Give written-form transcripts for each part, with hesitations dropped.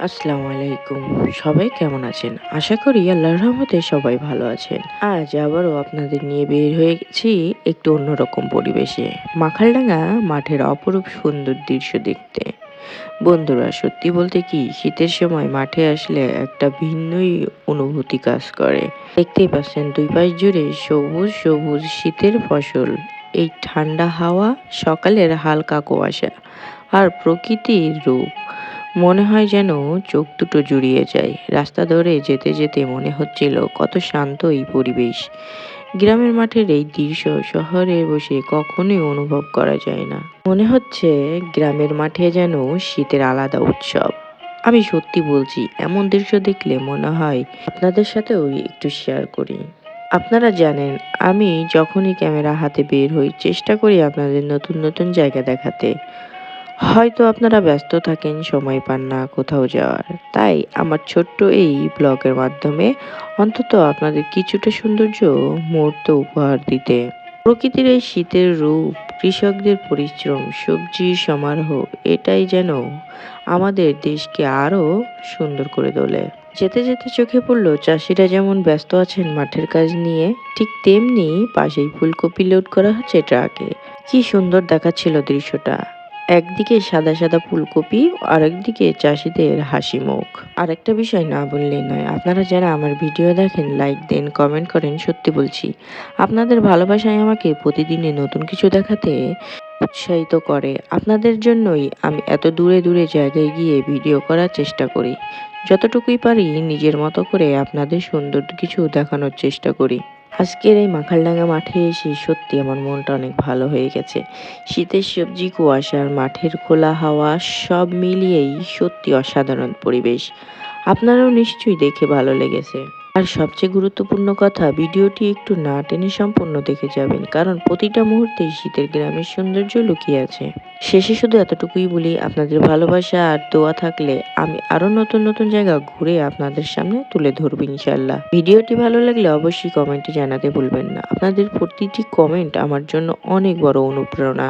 আসসালামু আলাইকুম। সবাই কেমন আছেন? আশা করি আল্লাহর রহমতে সবাই ভালো আছেন। আজ আবারও আপনাদের নিয়ে বের হয়ে গেছি একটু অন্যরকম পরিবেশে। মাখালডাঙ্গা মাঠের অপরূপ সুন্দর দৃশ্য দেখতে। বন্ধুরা, সত্যি বলতে কি শীতের সময় মাঠে আসলে একটা ভিন্নই অনুভূতি কাজ করে। দেখতেই পাচ্ছেন দুই পাশ জুড়ে সবুজ সবুজ শীতের ফসল। এই ঠান্ডা হাওয়া, সকালের হালকা কুয়াশা আর প্রকৃতির রূপ, মনে হয় যেন চোখ দুটো জুড়িয়ে যায়। রাস্তা ধরে যেতে যেতে মনে হচ্ছিল কত শান্ত এই পরিবেশ। গ্রামের মাঠের এই দৃশ্য শহরে বসে কখনোই অনুভব করা যায় না। মনে হচ্ছে গ্রামের মাঠে যেন শীতের আলাদা উৎসব। আমি সত্যি বলছি, এমন দৃশ্য দেখলে মনে হয় আপনাদের সাথেও একটু শেয়ার করি। আপনারা জানেন, আমি যখনই ক্যামেরা হাতে বের হই চেষ্টা করি আপনাদের নতুন নতুন জায়গা দেখাতে। হয়তো আপনারা ব্যস্ত থাকেন, সময় পান না কোথাও যাওয়ার। তাই আমার ছোট্ট এই ব্লগের মাধ্যমে অন্তত আপনাদের কিছুটা সৌন্দর্য মুহূর্ত উপহার দিতে। প্রকৃতির এই শীতের রূপ, কৃষকদের পরিশ্রম, সবজির সমারোহ, এটাই যেন আমাদের দেশকে আরো সুন্দর করে তোলে। যেতে যেতে চোখে পড়ল চাষিরা যেমন ব্যস্ত আছেন মাঠের কাজ নিয়ে, ঠিক তেমনি পাশেই ফুলকপি লোড করা হচ্ছে ট্রাকে। কি সুন্দর দেখাচ্ছিল দৃশ্যটা। একদিকে সাদা সাদা ফুলকপি, আরেকদিকে চাষিদের হাসি মুখ। আরেকটা বিষয় না বললেই নয়, আপনারা যারা আমার ভিডিও দেখেন, লাইক দেন, কমেন্ট করেন, সত্যি বলছি আপনাদের ভালোবাসায় আমাকে প্রতিদিনই নতুন কিছু দেখাতে উৎসাহিত করে। আপনাদের জন্যই আমি এত দূরে দূরে জায়গায় গিয়ে ভিডিও করার চেষ্টা করি। যতটুকুই পারি নিজের মতো করে আপনাদের সুন্দর কিছু দেখানোর চেষ্টা করি। আজকের এই মাখালডাঙ্গা মাঠে এসে সত্যি আমার মনটা অনেক ভালো হয়ে গেছে। শীতের সবজি, কুয়াশার মাঠের খোলা হাওয়া, সব মিলিয়েই সত্যি অসাধারণ পরিবেশ। আপনারাও নিশ্চয়ই দেখে ভালো লেগেছে। আর সবচেয়ে গুরুত্বপূর্ণ কথা, ভিডিওটি একটু না টেনে সম্পূর্ণ দেখে যাবেন, কারণ প্রতিটা মুহূর্তেই শীতের গ্রামের সৌন্দর্য লুকিয়ে আছে। শেষে শুধু এতটুকুই বলি, আপনাদের ভালোবাসা আর দোয়া থাকলে আমি আরো নতুন নতুন জায়গা ঘুরে আপনাদের সামনে তুলে ধরবো ইনশাল্লাহ। ভিডিওটি ভালো লাগলে অবশ্যই কমেন্টে জানাতে ভুলবেন না। আপনাদের প্রতিটি কমেন্ট আমার জন্য অনেক বড় অনুপ্রেরণা।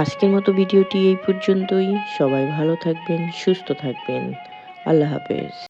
আজকের মতো ভিডিওটি এই পর্যন্তই। সবাই ভালো থাকবেন, সুস্থ থাকবেন। আল্লাহ হাফেজ।